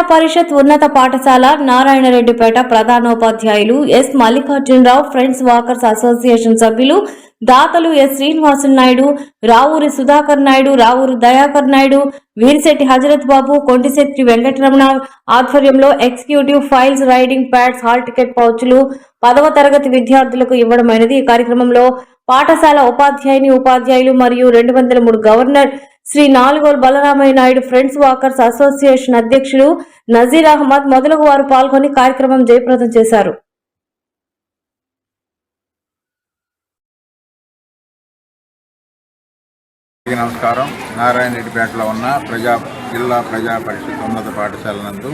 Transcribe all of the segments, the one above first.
పరిషత్ ఉన్నత పాఠశాల నారాయణరెడ్డిపేట ప్రధానోపాధ్యాయులు S Mallikarjunarao friends walkers association సభ్యులు దాతలు ఎస్ శ్రీనివాసులు నాయుడు, రావూరి సుధాకర్ నాయుడు, రావూరి దయాకర్ నాయుడు, వీరిశెట్టి హజరత్ బాబు, కొంటిశెట్టి వెంకటరమణ ఆధ్వర్యంలో executive files, writing pads, hall ticket పౌచ్లు 10వ తరగతి విద్యార్థులకు ఇవ్వడమైనది. ఈ కార్యక్రమంలో పాఠశాల ఉపాధ్యాయులు మరియు 203 governor Shri Nalugolu Balaramaiah Naidu, friends walkers association అధ్యక్షులు నజీర్ అహ్మద్ మొదలగు వారు పాల్గొని కార్యక్రమం జయప్రదం చేశారు. నమస్కారం. నారాయణరెడ్డిపేటలో ఉన్న జిల్లా ప్రజా పరిషత్ ఉన్నత పాఠశాల నందు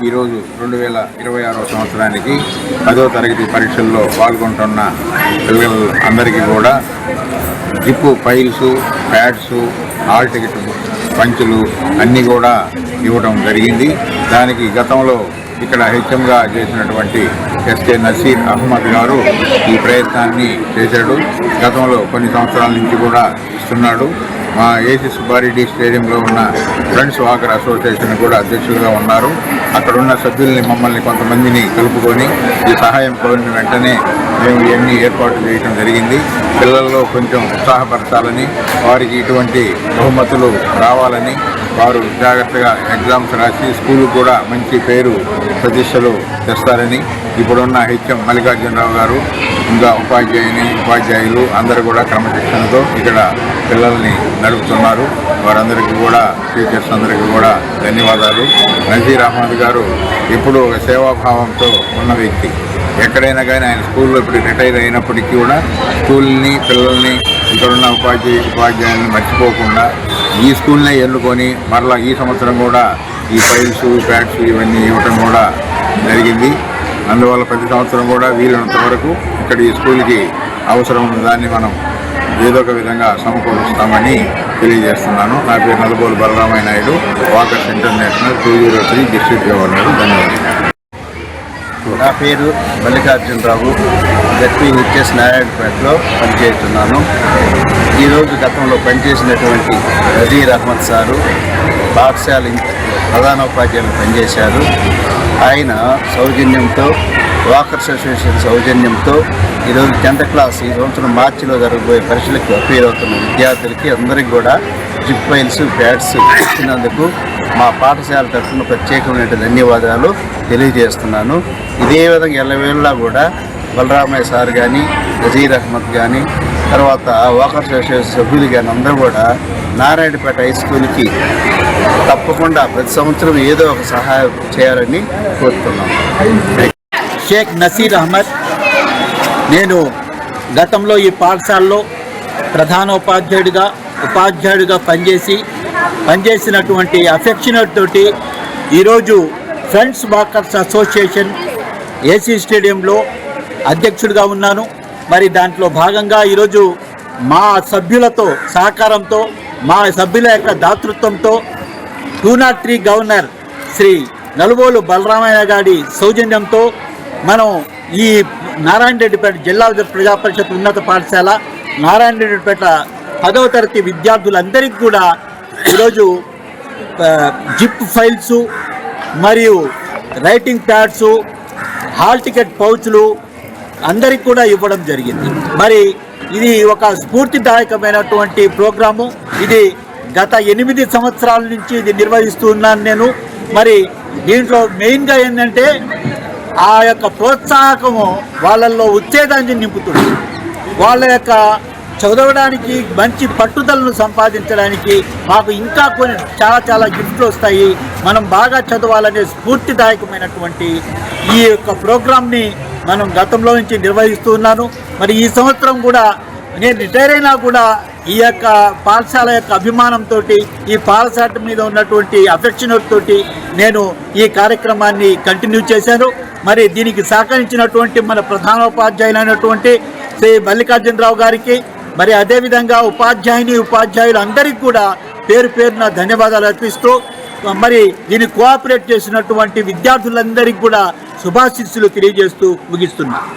ఈరోజు 2026వ సంవత్సరానికి 10వ తరగతి పరీక్షల్లో పాల్గొంటున్న పిల్లలందరికీ కూడా zip files, pads, hall ticket పంచులు అన్నీ కూడా ఇవ్వడం జరిగింది. దానికి గతంలో ఇక్కడ హెచ్ఎంగా చేసినటువంటి ఎస్కే నసీర్ అహ్మద్ గారు ఈ ప్రయత్నాన్ని చేశాడు. గతంలో కొన్ని సంవత్సరాల నుంచి కూడా ఇస్తున్నాడు. మా ఏసీ సుబ్బారెడ్డి స్టేడియంలో ఉన్న ఫ్రెండ్స్ వాకర్ అసోసియేషన్ కూడా అధ్యక్షులుగా ఉన్నారు. అక్కడున్న సభ్యుల్ని మమ్మల్ని కొంతమందిని కలుపుకొని ఈ సహాయం కోరిన వెంటనే మేము ఇవన్నీ ఏర్పాట్లు చేయడం జరిగింది. పిల్లల్లో కొంచెం ఉత్సాహపరచాలని, వారికి ఇటువంటి బహుమతులు రావాలని, వారు జాగ్రత్తగా ఎగ్జామ్స్ రాసి స్కూలు కూడా మంచి పేరు ప్రతిష్టలు తెస్తారని ఇప్పుడున్న హెచ్ఎం మల్లికార్జునరావు గారు, ఇంకా ఉపాధ్యాయులు అందరూ కూడా క్రమశిక్షణతో ఇక్కడ పిల్లల్ని నడుపుతున్నారు. వారందరికీ కూడా, టీచర్స్ అందరికీ కూడా ధన్యవాదాలు. నజీర్ అహ్మద్ గారు ఎప్పుడూ ఒక సేవాభావంతో ఉన్న వ్యక్తి. ఎక్కడైనా కానీ ఆయన స్కూల్లో ఇప్పుడు రిటైర్ అయినప్పటికీ కూడా స్కూల్ని, పిల్లల్ని, ఇక్కడున్న ఉపాధ్యాయుల్ని మర్చిపోకుండా ఈ స్కూల్నే ఎన్నుకొని మరలా ఈ సంవత్సరం కూడా ఈ ఫైల్స్, ప్యాడ్స్ ఇవన్నీ ఇవ్వటం కూడా జరిగింది. అందువల్ల ప్రతి సంవత్సరం కూడా వీలైనంత వరకు ఇక్కడ ఈ స్కూల్కి అవసరం ఉన్న దాన్ని మనం ఏదో ఒక విధంగా సమకూరుస్తామని తెలియజేస్తున్నాను. నా పేరు Nalugolu Balaramaiah Naidu, walkers international 203 district governor. ధన్యవాదాలు. నా పేరు మల్లికార్జునరావు, జడ్పీహెచ్ఎస్ నారాయణపేటలో పనిచేస్తున్నాను. ఈరోజు గతంలో పనిచేసినటువంటి నజీర్ అహ్మద్ సారు పాఠశాల ప్రధానోపాధ్యాయులు పనిచేశారు. ఆయన సౌజన్యంతో, వాకర్స్ అసోసియేషన్ సౌజన్యంతో ఈరోజు 10th క్లాస్ ఈ సంవత్సరం మార్చిలో జరగబోయే పరీక్షలకు అపీర్ అవుతున్న విద్యార్థులకి అందరికీ కూడా జిప్ ఫైల్స్, ప్యాడ్స్ ఇచ్చినందుకు మా పాఠశాల తరఫున ప్రత్యేకమైన ధన్యవాదాలు తెలియజేస్తున్నాను. ఇదే విధంగా ఎల్లవేళలా కూడా బలరామయ్య సార్ కానీ, నజీర్ అహ్మద్ కానీ, తర్వాత వాకర్స్ అసోసియేషన్ సభ్యులు కానీ అందరూ కూడా నారాయణపేట హై స్కూల్కి తప్పకుండా ప్రతి సంవత్సరం ఏదో ఒక సహాయం చేయాలని కోరుతున్నాం. షేక్ నసీర్ అహ్మద్. నేను గతంలో ఈ పాఠశాలలో ఉపాధ్యాయుడిగా పనిచేసినటువంటి అఫెక్షనేట్ తోటి ఈరోజు ఫ్రెండ్స్ వాకర్స్ అసోసియేషన్ ఏసీ స్టేడియంలో అధ్యక్షుడిగా ఉన్నాను. మరి దాంట్లో భాగంగా ఈరోజు మా సభ్యులతో సహకారంతో, మా సభ్యుల యొక్క దాతృత్వంతో 203 గవర్నర్ శ్రీ నలుగోలు బలరామయ్య గారి సౌజన్యంతో మనం ఈ నారాయణరెడ్డిపేట జిల్లా ప్రజా పరిషత్ ఉన్నత పాఠశాల నారాయణరెడ్డిపేట 10వ తరగతి విద్యార్థులందరికీ కూడా ఈరోజు జిప్ ఫైల్స్ మరియు రైటింగ్ ప్యాడ్స్, హాల్ టికెట్ పౌచ్లు అందరికి కూడా ఇవ్వడం జరిగింది. మరి ఇది ఒక స్ఫూర్తిదాయకమైనటువంటి ప్రోగ్రాము. ఇది గత 8 సంవత్సరాల నుంచి ఇది నిర్వహిస్తున్నాను నేను. మరి దీంట్లో మెయిన్గా ఏంటంటే ఆ యొక్క ప్రోత్సాహకము వాళ్ళల్లో ఉత్తేజాన్ని నింపుతుంది. వాళ్ళ యొక్క చదవడానికి మంచి పట్టుదలను సంపాదించడానికి మాకు ఇంకా కొన్ని చాలా గిఫ్ట్లు వస్తాయి. మనం బాగా చదవాలనే స్ఫూర్తిదాయకమైనటువంటి ఈ యొక్క ప్రోగ్రామ్ని మనం గతంలో నుంచి నిర్వహిస్తున్నాను. మరి ఈ సంవత్సరం కూడా నేను రిటైర్ అయినా కూడా ఈ యొక్క పాఠశాల యొక్క అభిమానంతో, ఈ పాఠశాల మీద ఉన్నటువంటి అఫెక్షనేట్ తోటి నేను ఈ కార్యక్రమాన్ని కంటిన్యూ చేశాను. మరి దీనికి సహకరించినటువంటి మన ప్రధానోపాధ్యాయులైనటువంటి శ్రీ మల్లికార్జునరావు గారికి, మరి అదేవిధంగా ఉపాధ్యాయులు అందరికీ కూడా పేరున ధన్యవాదాలు అర్పిస్తూ, మరి దీన్ని కోఆపరేట్ చేసినటువంటి విద్యార్థులందరికీ కూడా శుభాశీస్సులు తెలియజేస్తూ ముగిస్తున్నాను.